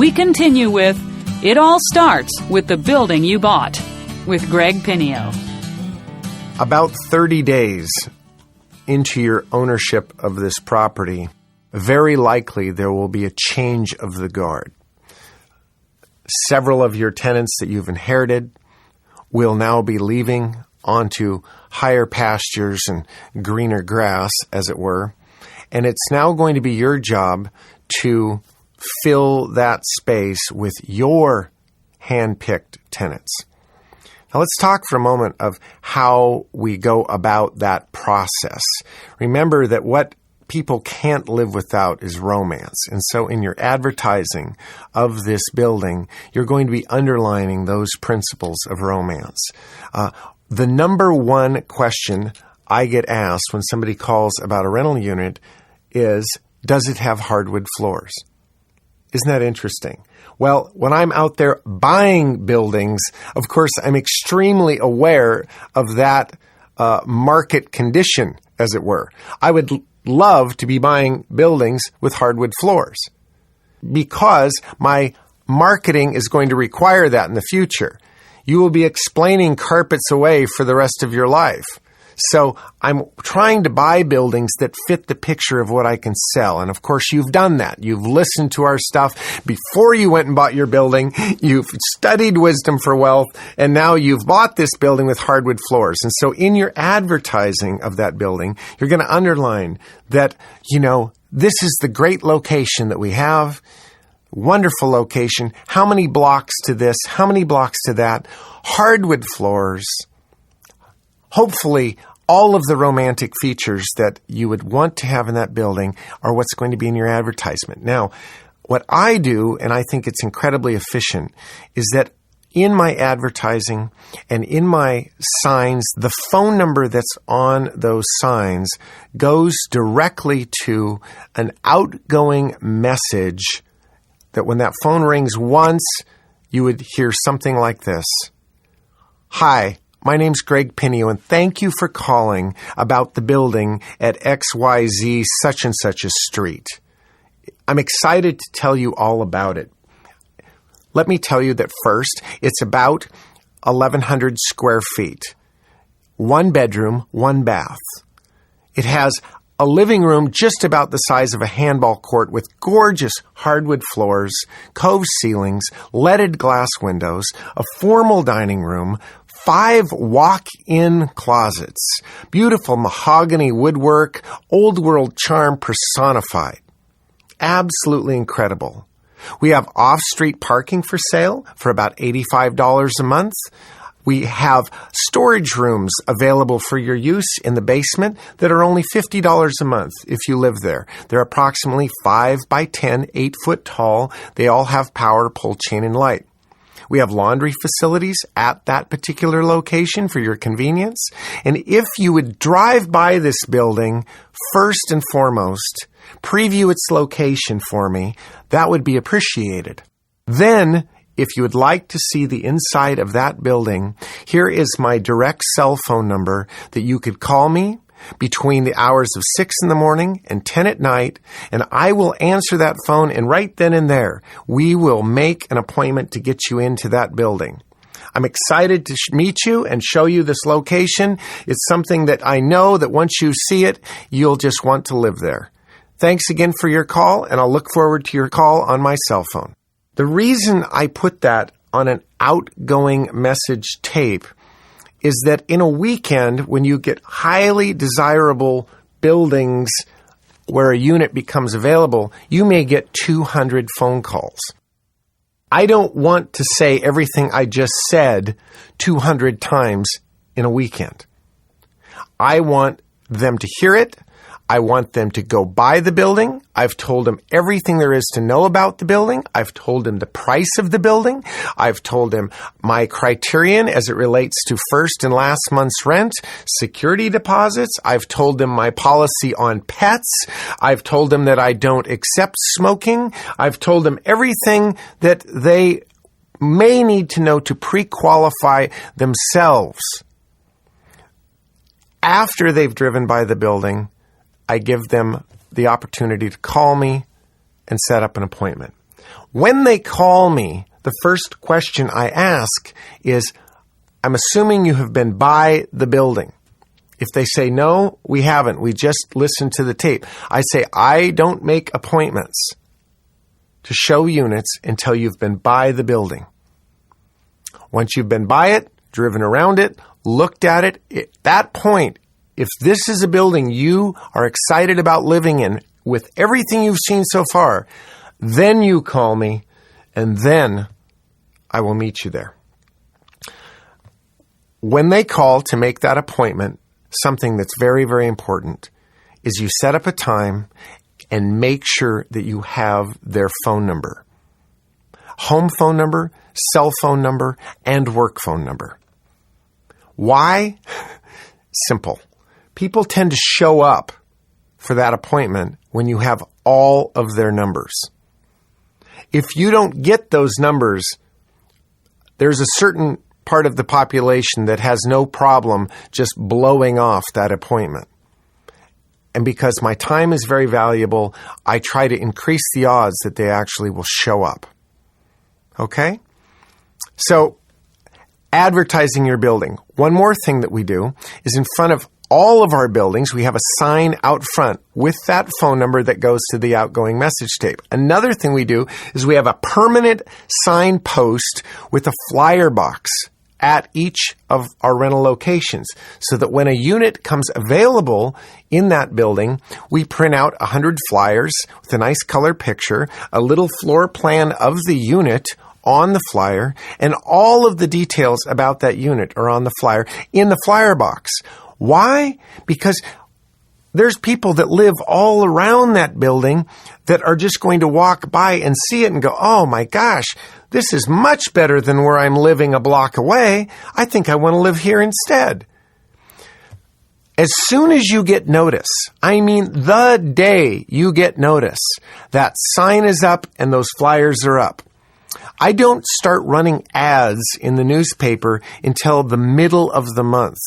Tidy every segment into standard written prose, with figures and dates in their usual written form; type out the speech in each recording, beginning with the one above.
we continue with It All Starts with the Building You Bought with Greg Pinio. About 30 days into your ownership of this property, very likely there will be a change of the guard. Several of your tenants that you've inherited will now be leaving onto higher pastures and greener grass, as it were. And it's now going to be your job to fill that space with your hand-picked tenants. Now let's talk for a moment of how we go about that process. Remember that what people can't live without is romance. And so in your advertising of this building, you're going to be underlining those principles of romance. The number one question I get asked when somebody calls about a rental unit is, does it have hardwood floors? Isn't that interesting? Well, when I'm out there buying buildings, of course, I'm extremely aware of that market condition, as it were. I would love to be buying buildings with hardwood floors because my marketing is going to require that in the future. You will be explaining carpets away for the rest of your life. So I'm trying to buy buildings that fit the picture of what I can sell. And of course, you've done that. You've listened to our stuff before you went and bought your building. You've studied Wisdom for Wealth, and now you've bought this building with hardwood floors. And so in your advertising of that building, you're going to underline that, this is the great location that we have. Wonderful location. How many blocks to this? How many blocks to that? Hardwood floors. Hopefully, all of the romantic features that you would want to have in that building are what's going to be in your advertisement. Now, what I do, and I think it's incredibly efficient, is that in my advertising and in my signs, the phone number that's on those signs goes directly to an outgoing message that when that phone rings once, you would hear something like this. Hi. My name's Greg Pinio, and thank you for calling about the building at XYZ such and such a street. I'm excited to tell you all about it. Let me tell you that first, it's about 1,100 square feet. 1 bedroom, 1 bath. It has a living room just about the size of a handball court with gorgeous hardwood floors, cove ceilings, leaded glass windows, a formal dining room, 5 walk-in closets, beautiful mahogany woodwork, old world charm personified. Absolutely incredible. We have off-street parking for sale for about $85 a month. We have storage rooms available for your use in the basement that are only $50 a month if you live there. They're approximately 5 by 10, 8 foot tall. They all have power, pull, chain, and light. We have laundry facilities at that particular location for your convenience. And if you would drive by this building, first and foremost, preview its location for me, that would be appreciated. Then, if you would like to see the inside of that building, here is my direct cell phone number that you could call me between the hours of 6 in the morning and 10 at night, and I will answer that phone, and right then and there, we will make an appointment to get you into that building. I'm excited to meet you and show you this location. It's something that I know that once you see it, you'll just want to live there. Thanks again for your call, and I'll look forward to your call on my cell phone. The reason I put that on an outgoing message tape is that in a weekend, when you get highly desirable buildings where a unit becomes available, you may get 200 phone calls. I don't want to say everything I just said 200 times in a weekend. I want them to hear it. I want them to go buy the building. I've told them everything there is to know about the building. I've told them the price of the building. I've told them my criterion as it relates to first and last month's rent, security deposits. I've told them my policy on pets. I've told them that I don't accept smoking. I've told them everything that they may need to know to pre-qualify themselves. After they've driven by the building, I give them the opportunity to call me and set up an appointment. When they call me, the first question I ask is, I'm assuming you have been by the building. If they say, no, we haven't, we just listened to the tape, I say, I don't make appointments to show units until you've been by the building. Once you've been by it, driven around it, looked at it, at that point, if this is a building you are excited about living in with everything you've seen so far, then you call me and then I will meet you there. When they call to make that appointment, something that's very, very important is you set up a time and make sure that you have their phone number. Home phone number, cell phone number, and work phone number. Why? Simple. People tend to show up for that appointment when you have all of their numbers. If you don't get those numbers, there's a certain part of the population that has no problem just blowing off that appointment. And because my time is very valuable, I try to increase the odds that they actually will show up. Okay? So, advertising your building. One more thing that we do is in front of all of our buildings, we have a sign out front with that phone number that goes to the outgoing message tape. Another thing we do is we have a permanent sign post with a flyer box at each of our rental locations so that when a unit comes available in that building, we print out 100 flyers with a nice color picture, a little floor plan of the unit on the flyer, and all of the details about that unit are on the flyer in the flyer box. Why? Because there's people that live all around that building that are just going to walk by and see it and go, oh my gosh, this is much better than where I'm living a block away. I think I want to live here instead. As soon as you get notice, I mean the day you get notice, that sign is up and those flyers are up. I don't start running ads in the newspaper until the middle of the month.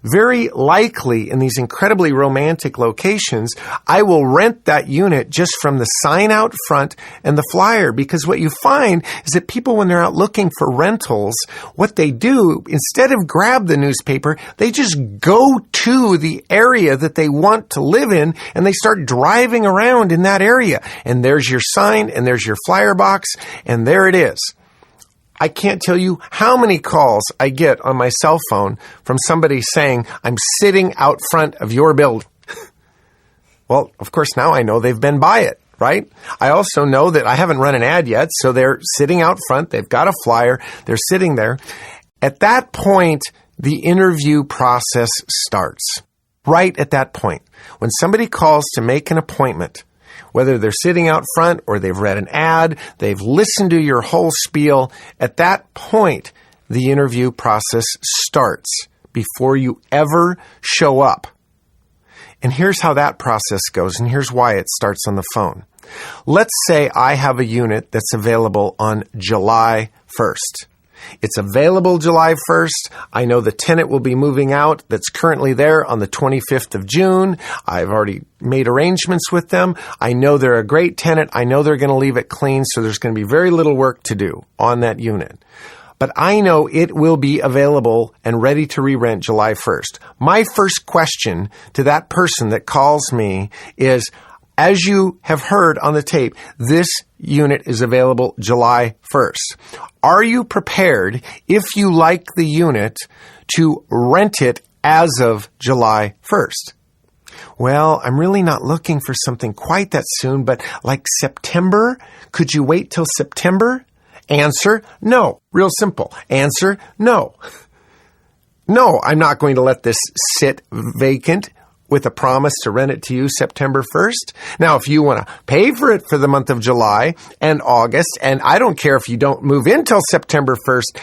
Very likely in these incredibly romantic locations, I will rent that unit just from the sign out front and the flyer, because what you find is that people, when they're out looking for rentals, what they do, instead of grab the newspaper, they just go to the area that they want to live in and they start driving around in that area. And there's your sign and there's your flyer box and there it is. I can't tell you how many calls I get on my cell phone from somebody saying, I'm sitting out front of your building. Well, of course, now I know they've been by it, right? I also know that I haven't run an ad yet, so they're sitting out front. They've got a flyer. They're sitting there. At that point, the interview process starts. Right at that point. When somebody calls to make an appointment, whether they're sitting out front or they've read an ad, they've listened to your whole spiel, at that point, the interview process starts before you ever show up. And here's how that process goes, and here's why it starts on the phone. Let's say I have a unit that's available on July 1st. It's available July 1st. I know the tenant will be moving out that's currently there on the 25th of June. I've already made arrangements with them. I know they're a great tenant. I know they're going to leave it clean, so there's going to be very little work to do on that unit. But I know it will be available and ready to re-rent July 1st. My first question to that person that calls me is, as you have heard on the tape, this unit is available July 1st. Are you prepared, if you like the unit, to rent it as of July 1st? Well, I'm really not looking for something quite that soon, but like September? Could you wait till September? Answer, no. Real simple. Answer, no. No, I'm not going to let this sit vacant with a promise to rent it to you September 1st. Now, if you want to pay for it for the month of July and August, and I don't care if you don't move in till September 1st,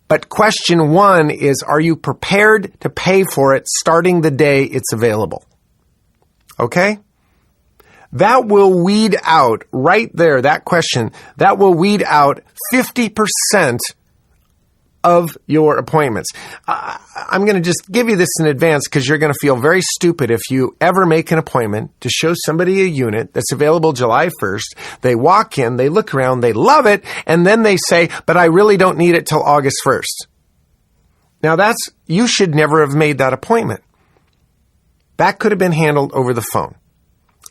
but question one is, are you prepared to pay for it starting the day it's available? Okay? That will weed out, right there, that question, that will weed out 50% of your appointments. I'm going to just give you this in advance because you're going to feel very stupid if you ever make an appointment to show somebody a unit that's available July 1st. They walk in, they look around, they love it, and then they say, but I really don't need it till August 1st. Now you should never have made that appointment. That could have been handled over the phone.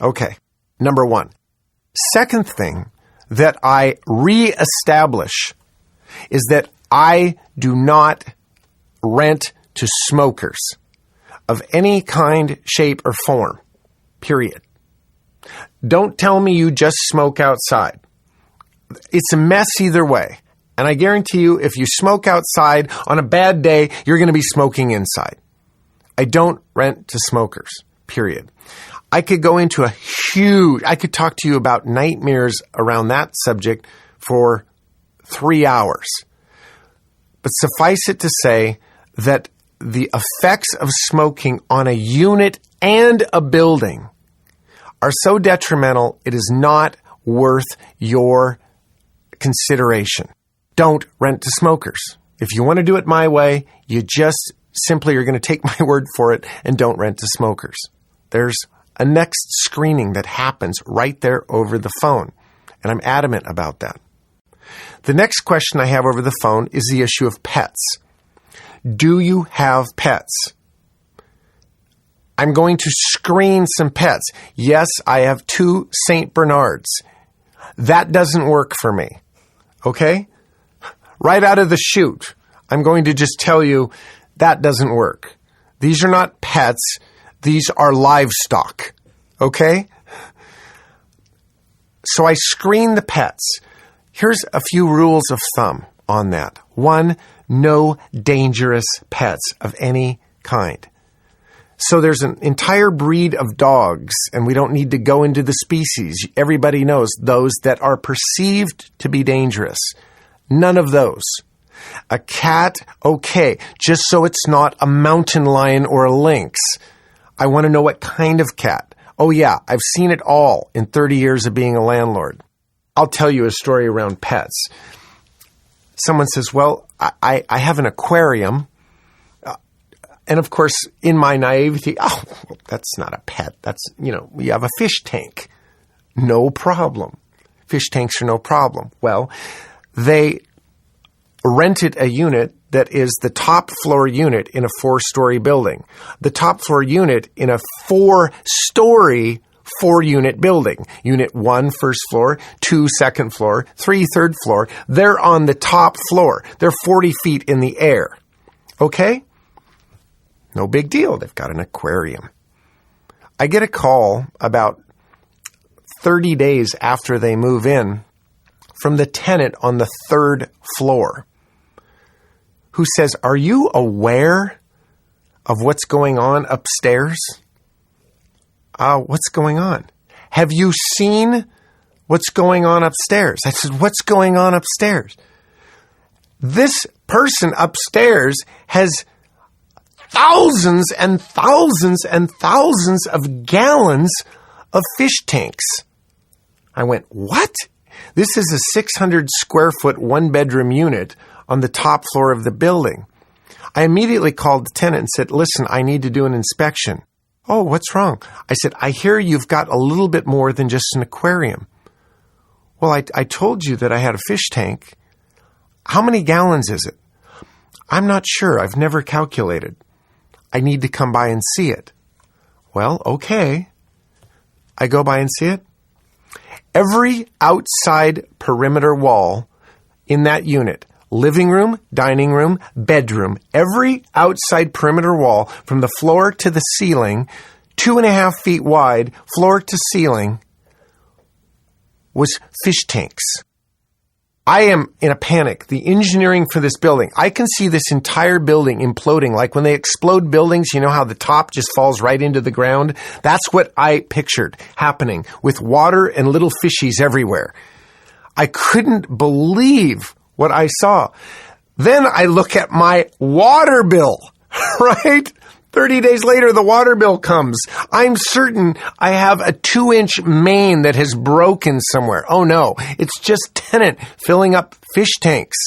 Okay, number one. Second thing that I reestablish is that I do not rent to smokers of any kind, shape, or form, period. Don't tell me you just smoke outside. It's a mess either way. And I guarantee you, if you smoke outside on a bad day, you're going to be smoking inside. I don't rent to smokers, period. I could go into I could talk to you about nightmares around that subject for 3 hours. But suffice it to say that the effects of smoking on a unit and a building are so detrimental, it is not worth your consideration. Don't rent to smokers. If you want to do it my way, you just simply are going to take my word for it and don't rent to smokers. There's a next screening that happens right there over the phone, and I'm adamant about that. The next question I have over the phone is the issue of pets. Do you have pets? I'm going to screen some pets. Yes, I have 2 St. Bernards. That doesn't work for me. Okay? Right out of the chute, I'm going to just tell you that doesn't work. These are not pets. These are livestock. Okay? So I screen the pets. Here's a few rules of thumb on that. 1, no dangerous pets of any kind. So there's an entire breed of dogs, and we don't need to go into the species. Everybody knows those that are perceived to be dangerous. None of those. A cat, okay, just so it's not a mountain lion or a lynx. I want to know what kind of cat. Oh yeah, I've seen it all in 30 years of being a landlord. I'll tell you a story around pets. Someone says, well, I have an aquarium. And of course, in my naivety, that's not a pet. That's, we have a fish tank. No problem. Fish tanks are no problem. Well, they rented a unit that is the top floor unit in a 4-story building. The top floor unit in a 4-story 4-unit building. Unit 1, first floor, 2, second floor, 3, third floor. They're on the top floor. They're 40 feet in the air. Okay? No big deal. They've got an aquarium. I get a call about 30 days after they move in from the tenant on the 3rd floor who says, are you aware of what's going on upstairs? What's going on? Have you seen what's going on upstairs? I said, what's going on upstairs? This person upstairs has thousands and thousands and thousands of gallons of fish tanks. I went, what? This is a 600 square foot 1-bedroom unit on the top floor of the building. I immediately called the tenant and said, listen, I need to do an inspection. Oh, what's wrong? I said, I hear you've got a little bit more than just an aquarium. Well, I told you that I had a fish tank. How many gallons is it? I'm not sure. I've never calculated. I need to come by and see it. Well, okay. I go by and see it. Every outside perimeter wall in that unit, living room, dining room, bedroom, every outside perimeter wall from the floor to the ceiling, 2.5 feet wide, floor to ceiling, was fish tanks. I am in a panic. The engineering for this building, I can see this entire building imploding. Like when they explode buildings, you know how the top just falls right into the ground? That's what I pictured happening with water and little fishies everywhere. I couldn't believe what I saw. Then I look at my water bill, right? 30 days later, the water bill comes. I'm certain I have a 2-inch main that has broken somewhere. Oh no, it's just tenant filling up fish tanks.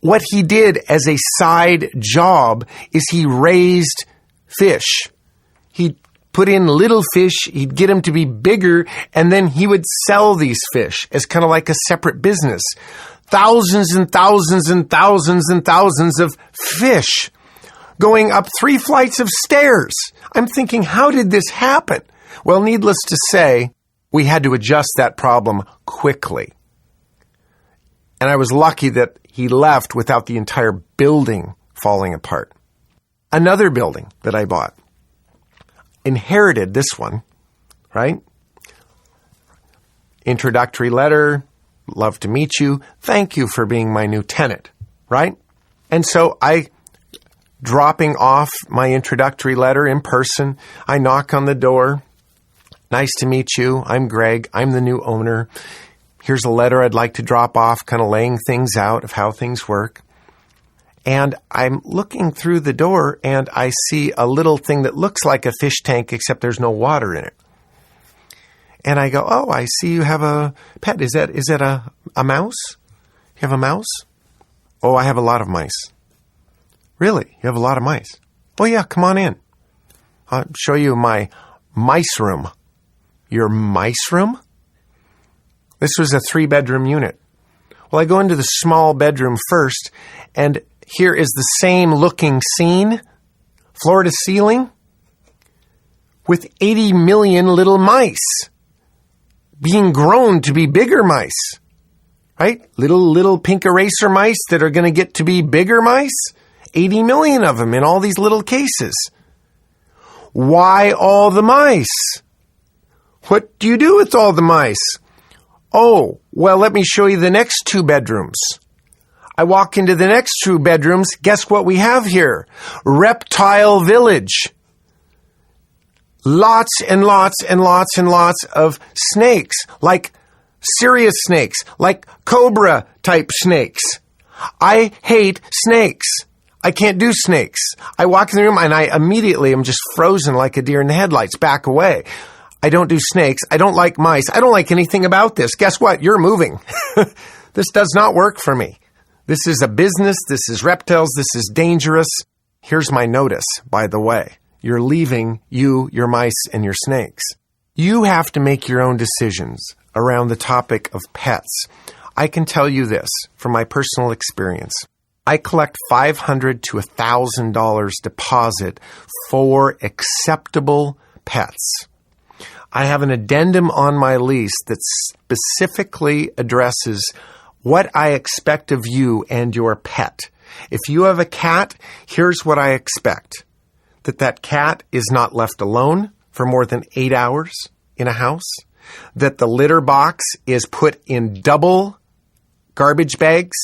what he did as a side job is he raised fish. He'd put in little fish, he'd get them to be bigger, and then he would sell these fish as kind of like a separate business. Thousands and thousands and thousands and thousands of fish going up 3 flights of stairs. I'm thinking, how did this happen? Well, needless to say, we had to adjust that problem quickly. And I was lucky that he left without the entire building falling apart. Another building that I bought, inherited this one, right? Introductory letter, love to meet you, thank you for being my new tenant, right? And so dropping off my introductory letter in person, I knock on the door. Nice to meet you. I'm Greg. I'm the new owner. Here's a letter I'd like to drop off, kind of laying things out of how things work. And I'm looking through the door and I see a little thing that looks like a fish tank, except there's no water in it. And I go, oh, I see you have a pet. Is that a mouse? You have a mouse? Oh, I have a lot of mice. Really? You have a lot of mice? Oh, yeah, come on in. I'll show you my mice room. Your mice room? This was a 3-bedroom unit. Well, I go into the small bedroom first, and here is the same looking scene, floor to ceiling, with 80 million little mice being grown to be bigger mice, right? Little pink eraser mice that are going to get to be bigger mice. 80 million of them in all these little cases. Why all the mice? What do you do with all the mice? Oh, well, let me show you the next 2 bedrooms. I walk into the next 2 bedrooms. Guess what we have here? Reptile Village. Lots and lots and lots and lots of snakes, like serious snakes, like cobra type snakes. I hate snakes. I can't do snakes. I walk in the room and I immediately am just frozen like a deer in the headlights, back away. I don't do snakes. I don't like mice. I don't like anything about this. Guess what? You're moving. This does not work for me. This is a business. This is reptiles. This is dangerous. Here's my notice, by the way. You're leaving, your mice, and your snakes. You have to make your own decisions around the topic of pets. I can tell you this from my personal experience. I collect $500 to $1,000 deposit for acceptable pets. I have an addendum on my lease that specifically addresses what I expect of you and your pet. If you have a cat, here's what I expect. That cat is not left alone for more than 8 hours in a house. That the litter box is put in double garbage bags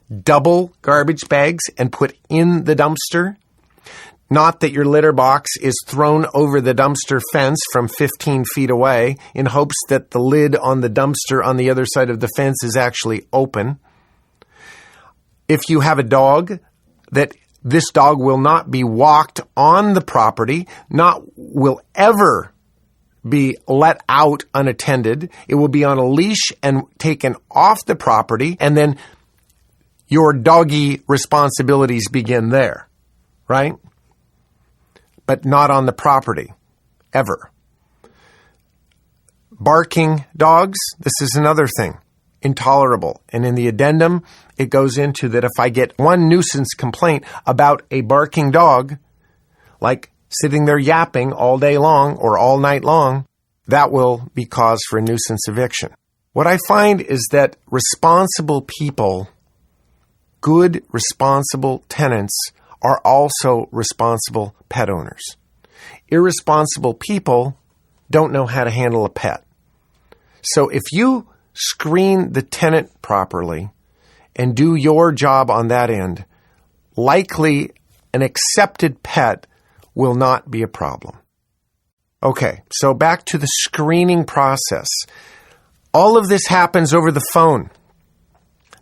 and put in the dumpster. Not that your litter box is thrown over the dumpster fence from 15 feet away in hopes that the lid on the dumpster on the other side of the fence is actually open. If you have a dog, that this dog will not be walked on the property, will ever be let out unattended. It will be on a leash and taken off the property, and then your doggy responsibilities begin there, right? But not on the property, ever. Barking dogs, this is another thing, intolerable. And in the addendum, it goes into that if I get one nuisance complaint about a barking dog, like sitting there yapping all day long or all night long, that will be cause for a nuisance eviction. What I find is that responsible people, good, responsible tenants, are also responsible pet owners. Irresponsible people don't know how to handle a pet. So if you screen the tenant properly and do your job on that end, likely an accepted pet will not be a problem. Okay, so back to the screening process. All of this happens over the phone.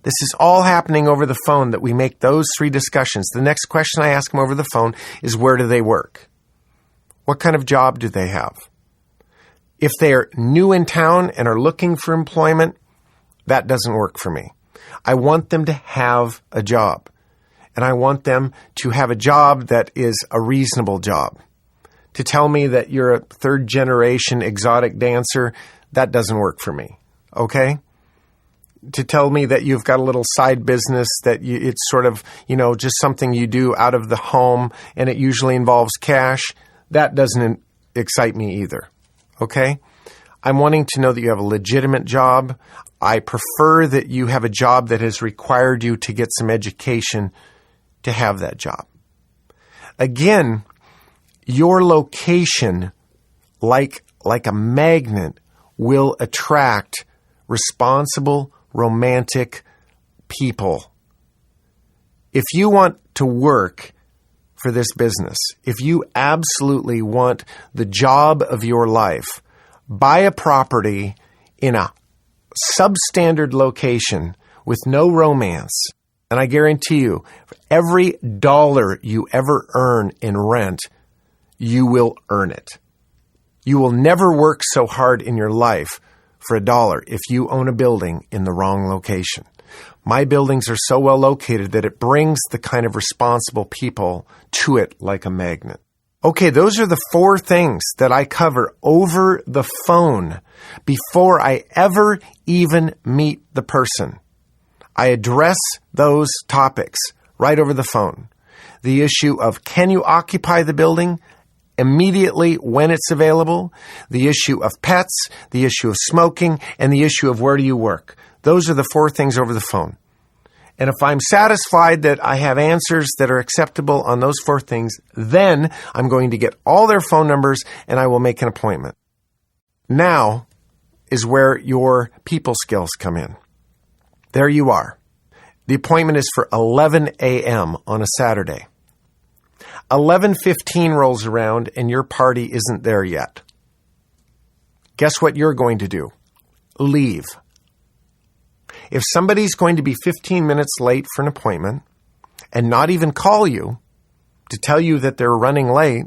This is all happening over the phone, that we make those 3 discussions. The next question I ask them over the phone is, where do they work? What kind of job do they have? If they're new in town and are looking for employment, that doesn't work for me. I want them to have a job. And I want them to have a job that is a reasonable job. To tell me that you're a third-generation exotic dancer, that doesn't work for me, okay? To tell me that you've got a little side business, that it's sort of, just something you do out of the home and it usually involves cash, that doesn't excite me either, okay? I'm wanting to know that you have a legitimate job. I prefer that you have a job that has required you to get some education to have that job. Again, your location, like a magnet, will attract responsible, romantic people. If you want to work for this business, if you absolutely want the job of your life, buy a property in a substandard location with no romance. And I guarantee you, for every dollar you ever earn in rent, you will earn it. You will never work so hard in your life for $1 if you own a building in the wrong location. My buildings are so well located that it brings the kind of responsible people to it like a magnet. Okay, those are the 4 things that I cover over the phone before I ever even meet the person. I address those topics right over the phone. The issue of can you occupy the building immediately when it's available, the issue of pets, the issue of smoking, and the issue of where do you work. Those are the 4 things over the phone. And if I'm satisfied that I have answers that are acceptable on those 4 things, then I'm going to get all their phone numbers and I will make an appointment. Now is where your people skills come in. There you are. The appointment is for 11 a.m. on a Saturday. 11:15 rolls around and your party isn't there yet. Guess what you're going to do? Leave. If somebody's going to be 15 minutes late for an appointment and not even call you to tell you that they're running late,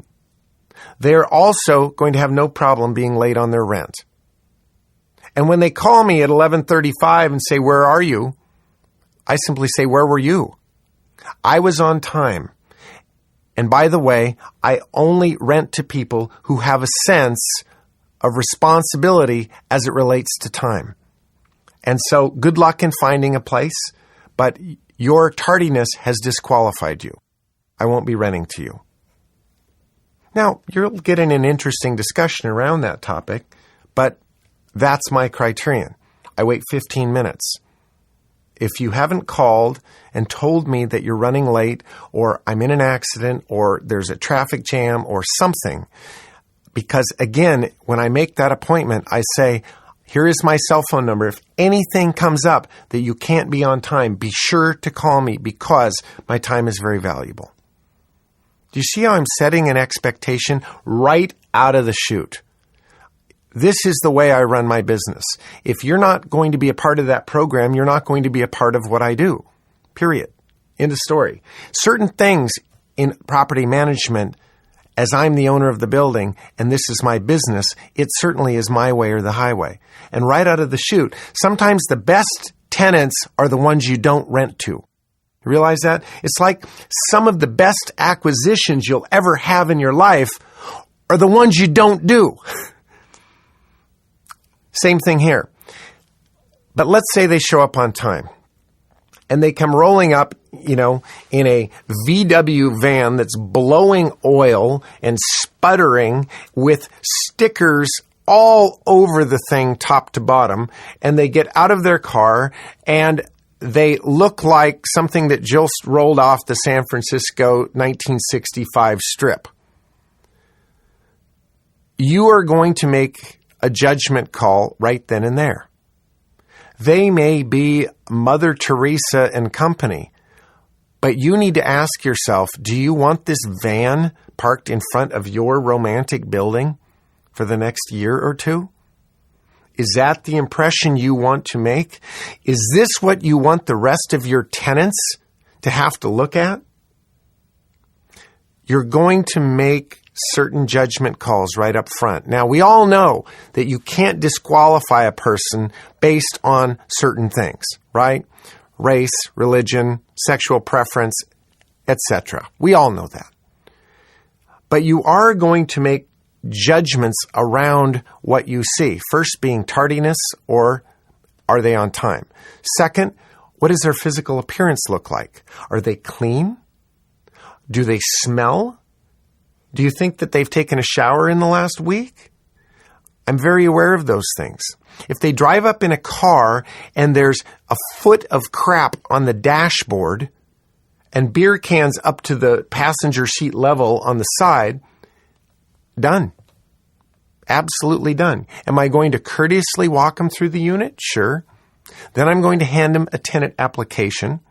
they're also going to have no problem being late on their rent. And when they call me at 11:35 and say, "Where are you?" I simply say, "Where were you?" I was on time. And by the way, I only rent to people who have a sense of responsibility as it relates to time. And so good luck in finding a place, but your tardiness has disqualified you. I won't be renting to you. Now, you'll get in an interesting discussion around that topic, but that's my criterion. I wait 15 minutes. If you haven't called and told me that you're running late or I'm in an accident or there's a traffic jam or something, because again, when I make that appointment, I say, here is my cell phone number. If anything comes up that you can't be on time, be sure to call me because my time is very valuable. Do you see how I'm setting an expectation right out of the chute? This is the way I run my business. If you're not going to be a part of that program, you're not going to be a part of what I do. Period. End of story. Certain things in property management, as I'm the owner of the building and this is my business, it certainly is my way or the highway. And right out of the chute, sometimes the best tenants are the ones you don't rent to. You realize that? It's like some of the best acquisitions you'll ever have in your life are the ones you don't do. Same thing here. But let's say they show up on time and they come rolling up, in a VW van that's blowing oil and sputtering with stickers all over the thing top to bottom. And they get out of their car and they look like something that just rolled off the San Francisco 1965 strip. You are going to make a judgment call right then and there. They may be Mother Teresa and company, but you need to ask yourself, do you want this van parked in front of your romantic building for the next year or two? Is that the impression you want to make? Is this what you want the rest of your tenants to have to look at? You're going to make certain judgment calls right up front. Now, we all know that you can't disqualify a person based on certain things, right? race, religion, sexual preference, etc. We all know that. But you are going to make judgments around what you see. First being tardiness, or are they on time? Second, what does their physical appearance look like? Are they clean? Do they smell? Do you think that they've taken a shower in the last week? I'm very aware of those things. If they drive up in a car and there's a foot of crap on the dashboard and beer cans up to the passenger seat level on the side, done. Absolutely done. Am I going to courteously walk them through the unit? Sure. Then I'm going to hand them a tenant application.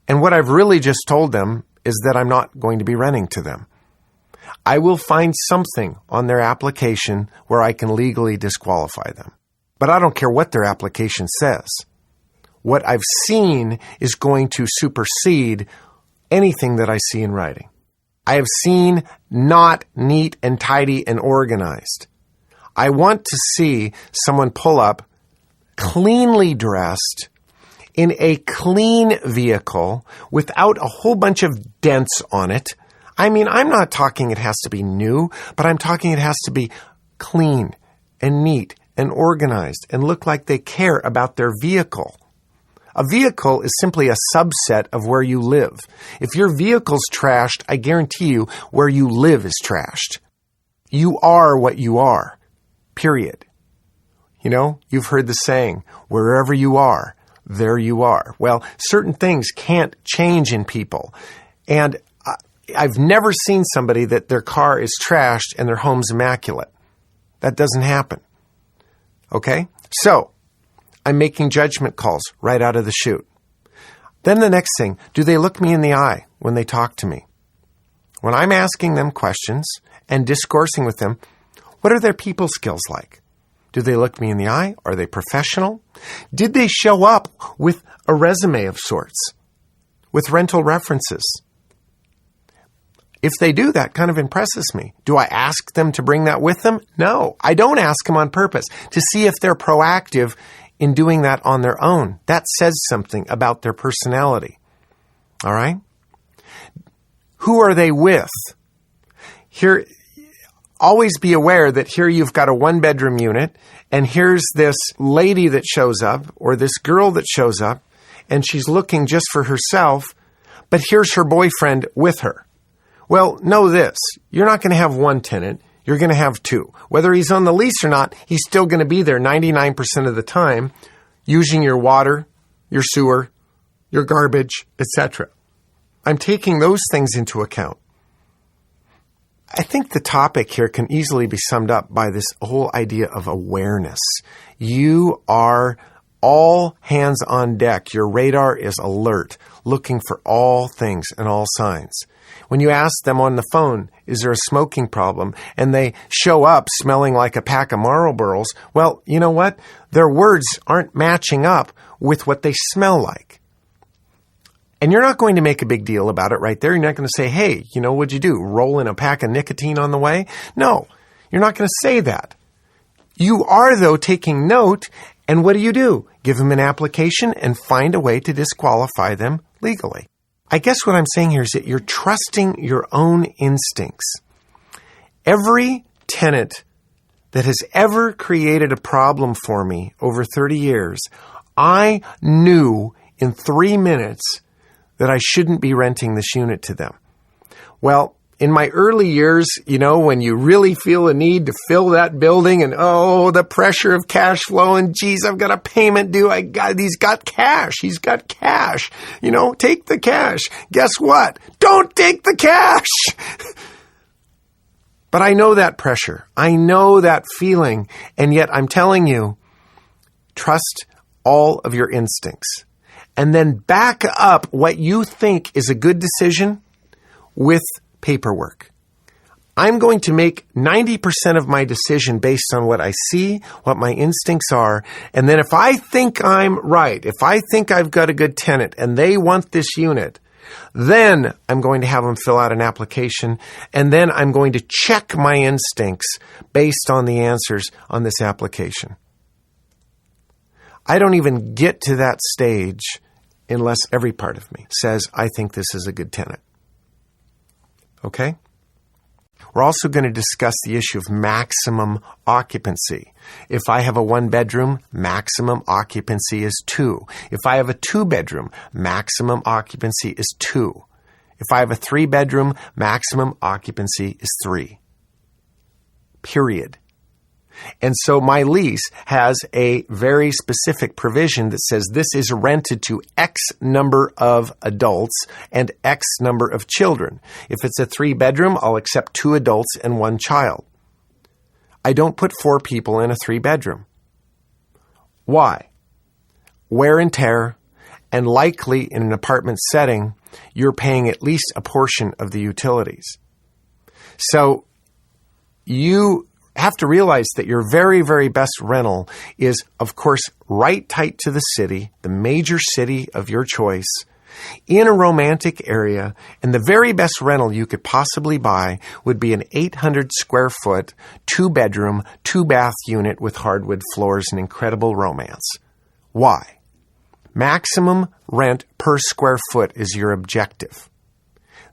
And what I've really just told them is that I'm not going to be renting to them. I will find something on their application where I can legally disqualify them. But I don't care what their application says. What I've seen is going to supersede anything that I see in writing. I have seen not neat and tidy and organized. I want to see someone pull up cleanly dressed in a clean vehicle without a whole bunch of dents on it. I mean, I'm not talking it has to be new, but I'm talking it has to be clean and neat and organized and look like they care about their vehicle. A vehicle is simply a subset of where you live. If your vehicle's trashed, I guarantee you where you live is trashed. You are what you are, period. You know, you've heard the saying, wherever you are, there you are. Well, certain things can't change in people. And I've never seen somebody that their car is trashed and their home's immaculate. That doesn't happen. Okay? So, I'm making judgment calls right out of the chute. Then the next thing, do they look me in the eye when they talk to me? When I'm asking them questions and discoursing with them, what are their people skills like? Do they look me in the eye? Are they professional? Did they show up with a resume of sorts, with rental references? If they do, that kind of impresses me. Do I ask them to bring that with them? No, I don't ask them on purpose to see if they're proactive in doing that on their own. That says something about their personality. All right? Who are they with? Here, always be aware that here you've got a one-bedroom unit, and here's this lady that shows up, or this girl that shows up, and she's looking just for herself, but here's her boyfriend with her. Well, know this. You're not going to have one tenant. You're going to have two. Whether he's on the lease or not, he's still going to be there 99% of the time, using your water, your sewer, your garbage, etc. I'm taking those things into account. I think the topic here can easily be summed up by this whole idea of awareness. You are all hands on deck. Your radar is alert, looking for all things and all signs. When you ask them on the phone, is there a smoking problem? And they show up smelling like a pack of Marlboros, well, you know what? Their words aren't matching up with what they smell like. And you're not going to make a big deal about it right there. You're not going to say, hey, you know, what'd you do? Roll in a pack of nicotine on the way? No, you're not going to say that. You are, though, taking note. And what do? Give them an application and find a way to disqualify them legally. I guess what I'm saying here is that you're trusting your own instincts. Every tenant that has ever created a problem for me over 30 years, I knew in 3 minutes that I shouldn't be renting this unit to them. Well, in my early years, you know, when you really feel a need to fill that building and, oh, the pressure of cash flow and, geez, I've got a payment due. He's got cash. He's got cash. You know, take the cash. Guess what? Don't take the cash. But I know that pressure. I know that feeling. And yet I'm telling you, trust all of your instincts. And then back up what you think is a good decision with paperwork. I'm going to make 90% of my decision based on what I see, what my instincts are. And then if I think I'm right, if I think I've got a good tenant and they want this unit, then I'm going to have them fill out an application. And then I'm going to check my instincts based on the answers on this application. I don't even get to that stage unless every part of me says, I think this is a good tenant. Okay? We're also going to discuss the issue of maximum occupancy. If I have a 1-bedroom, maximum occupancy is 2. If I have a 2-bedroom, maximum occupancy is 2. If I have a 3-bedroom, maximum occupancy is 3. Period. And so my lease has a very specific provision that says this is rented to X number of adults and X number of children. If it's a 3-bedroom, I'll accept 2 adults and 1 child. I don't put 4 people in a 3-bedroom. Why? Wear and tear, and likely in an apartment setting, you're paying at least a portion of the utilities. So you have to realize that your very, very best rental is, of course, right tight to the city, the major city of your choice, in a romantic area, and the very best rental you could possibly buy would be an 800 square foot, 2-bedroom, 2-bath unit with hardwood floors and incredible romance. Why? Maximum rent per square foot is your objective.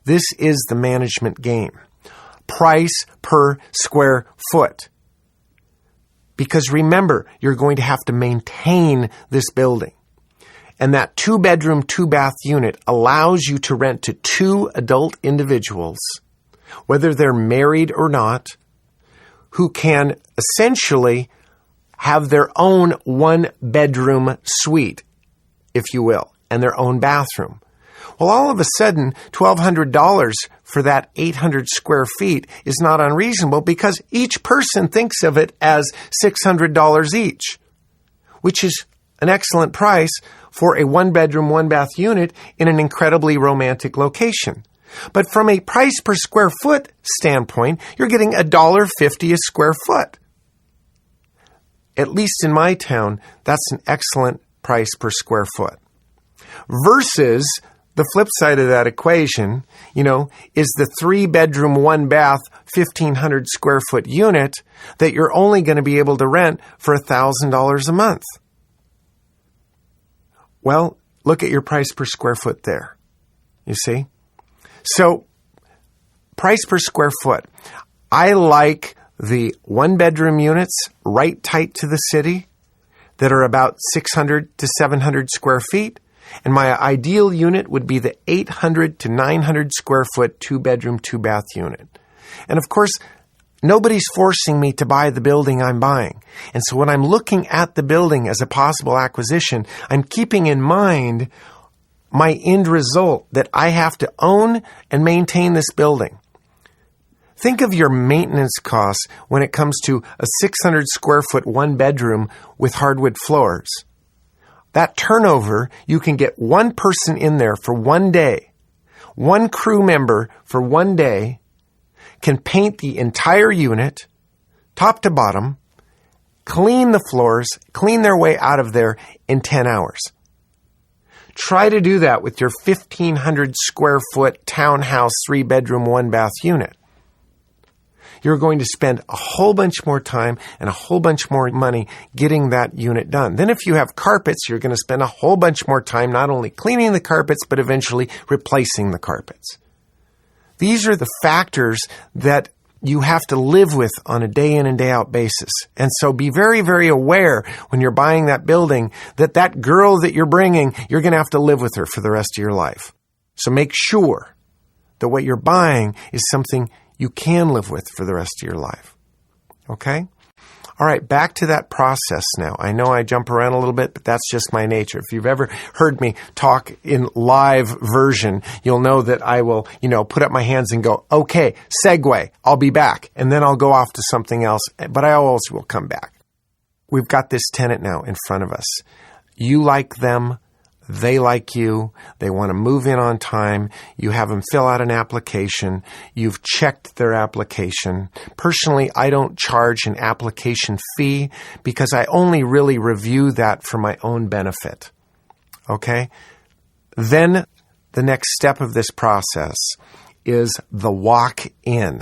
This is the management game. Price per square foot. Because remember, you're going to have to maintain this building. And that 2-bedroom, 2-bath unit allows you to rent to 2 adult individuals, whether they're married or not, who can essentially have their own 1-bedroom suite, if you will, and their own bathroom. Well, all of a sudden, $1,200 for that 800 square feet is not unreasonable because each person thinks of it as $600 each, which is an excellent price for a 1-bedroom, 1-bath unit in an incredibly romantic location. But from a price per square foot standpoint, you're getting $1.50 a square foot. At least in my town, that's an excellent price per square foot. Versus the flip side of that equation, is the 3-bedroom, 1-bath, 1,500 square foot unit that you're only going to be able to rent for $1,000 a month. Well, look at your price per square foot there. You see? So, price per square foot. I like the 1-bedroom units right tight to the city that are about 600 to 700 square feet. And my ideal unit would be the 800 to 900 square foot 2-bedroom, 2-bath unit. And of course, nobody's forcing me to buy the building I'm buying. And so when I'm looking at the building as a possible acquisition, I'm keeping in mind my end result that I have to own and maintain this building. Think of your maintenance costs when it comes to a 600 square foot 1-bedroom with hardwood floors. That turnover, you can get 1 person in there for 1 day. 1 crew member for 1 day can paint the entire unit, top to bottom, clean the floors, clean their way out of there in 10 hours. Try to do that with your 1,500 square foot townhouse 3-bedroom, 1-bath unit. You're going to spend a whole bunch more time and a whole bunch more money getting that unit done. Then if you have carpets, you're going to spend a whole bunch more time not only cleaning the carpets, but eventually replacing the carpets. These are the factors that you have to live with on a day in and day out basis. And so be very, very aware when you're buying that building that that girl that you're bringing, you're going to have to live with her for the rest of your life. So make sure that what you're buying is something you can live with for the rest of your life. Okay? All right, back to that process now. I know I jump around a little bit, but that's just my nature. If you've ever heard me talk in live version, you'll know that I will, put up my hands and go, okay, segue, I'll be back. And then I'll go off to something else, but I always will come back. We've got this tenant now in front of us. You like them. They like you. They want to move in on time. You have them fill out an application. You've checked their application. Personally, I don't charge an application fee because I only really review that for my own benefit. Okay? Then the next step of this process is the walk-in.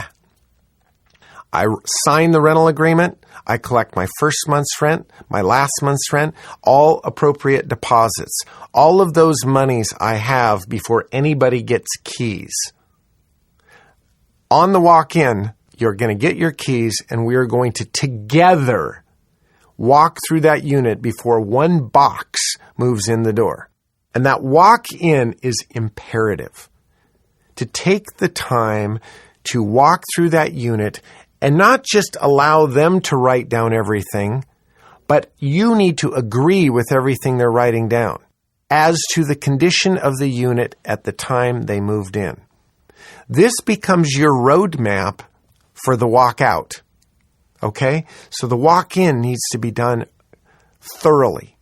I sign the rental agreement. I collect my first month's rent, my last month's rent, all appropriate deposits. All of those monies I have before anybody gets keys. On the walk-in, you're going to get your keys, and we are going to together walk through that unit before one box moves in the door. And that walk-in is imperative. To take the time to walk through that unit and not just allow them to write down everything, but you need to agree with everything they're writing down as to the condition of the unit at the time they moved in. This becomes your roadmap for the walk-out. Okay? So the walk-in needs to be done thoroughly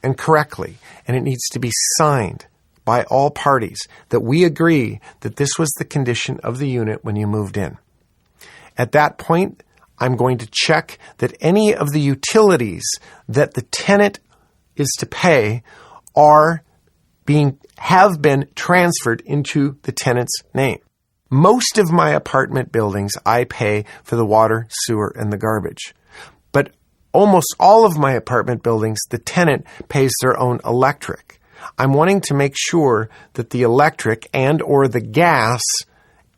and correctly, and it needs to be signed by all parties that we agree that this was the condition of the unit when you moved in. At that point, I'm going to check that any of the utilities that the tenant is to pay have been transferred into the tenant's name. Most of my apartment buildings, I pay for the water, sewer, and the garbage. But almost all of my apartment buildings, the tenant pays their own electric. I'm wanting to make sure that the electric and or the gas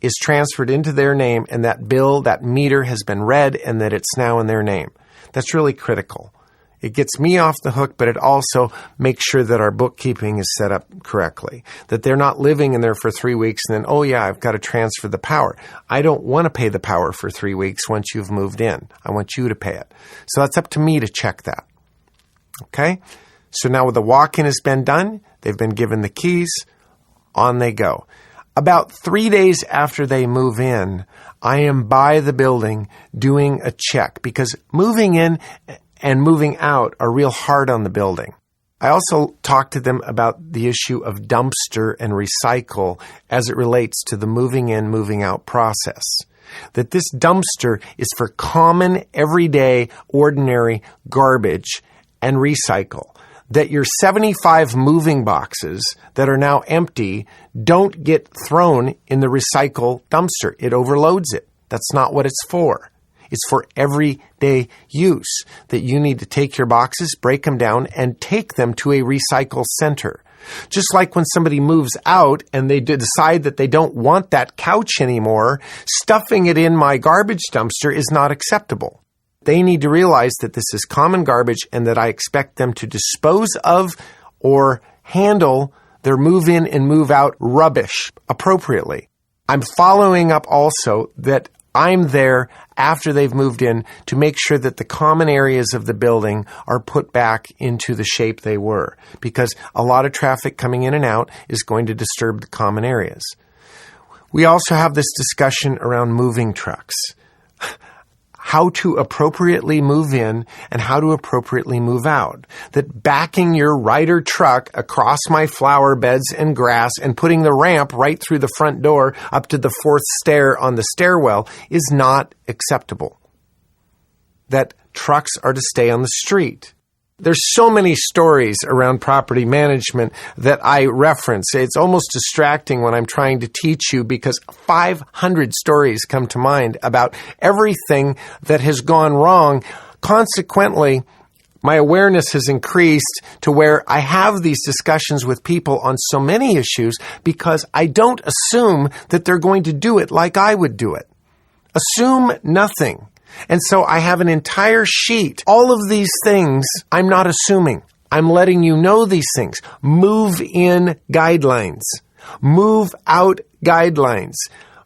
is transferred into their name, and that bill, that meter has been read, and that it's now in their name. That's really critical. It gets me off the hook, but it also makes sure that our bookkeeping is set up correctly, that they're not living in there for 3 weeks and then, oh yeah, I've got to transfer the power. I don't want to pay the power for 3 weeks once you've moved in. I want you to pay it. So that's up to me to check that. Okay? So now the walk-in has been done, they've been given the keys, on they go. About 3 days after they move in, I am by the building doing a check because moving in and moving out are real hard on the building. I also talked to them about the issue of dumpster and recycle as it relates to the moving in, moving out process. That this dumpster is for common, everyday, ordinary garbage and recycle. That your 75 moving boxes that are now empty don't get thrown in the recycle dumpster. It overloads it. That's not what it's for. It's for everyday use, that you need to take your boxes, break them down, and take them to a recycle center. Just like when somebody moves out and they decide that they don't want that couch anymore, stuffing it in my garbage dumpster is not acceptable. They need to realize that this is common garbage and that I expect them to dispose of or handle their move-in and move-out rubbish appropriately. I'm following up also that I'm there after they've moved in to make sure that the common areas of the building are put back into the shape they were, because a lot of traffic coming in and out is going to disturb the common areas. We also have this discussion around moving trucks. How to appropriately move in and how to appropriately move out. That backing your Ryder truck across my flower beds and grass and putting the ramp right through the front door up to the 4th stair on the stairwell is not acceptable. That trucks are to stay on the street. There's so many stories around property management that I reference. It's almost distracting when I'm trying to teach you because 500 stories come to mind about everything that has gone wrong. Consequently, my awareness has increased to where I have these discussions with people on so many issues because I don't assume that they're going to do it like I would do it. Assume nothing. And so I have an entire sheet. All of these things, I'm not assuming. I'm letting you know these things. Move in guidelines. Move out guidelines.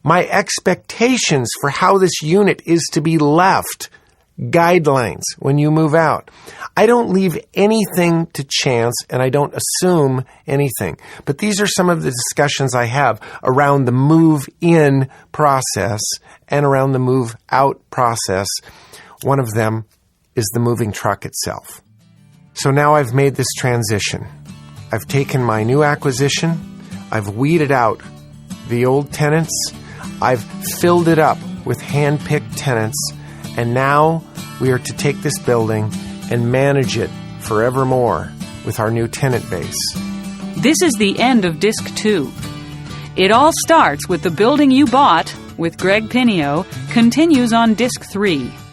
My expectations for how this unit is to be left. Guidelines when you move out. I don't leave anything to chance and I don't assume anything. But these are some of the discussions I have around the move-in process and around the move-out process. One of them is the moving truck itself. So now I've made this transition. I've taken my new acquisition. I've weeded out the old tenants. I've filled it up with hand-picked tenants. And now we are to take this building and manage it forevermore with our new tenant base. This is the end of Disc 2. It all starts with the building you bought with Greg Pinio continues on Disc 3.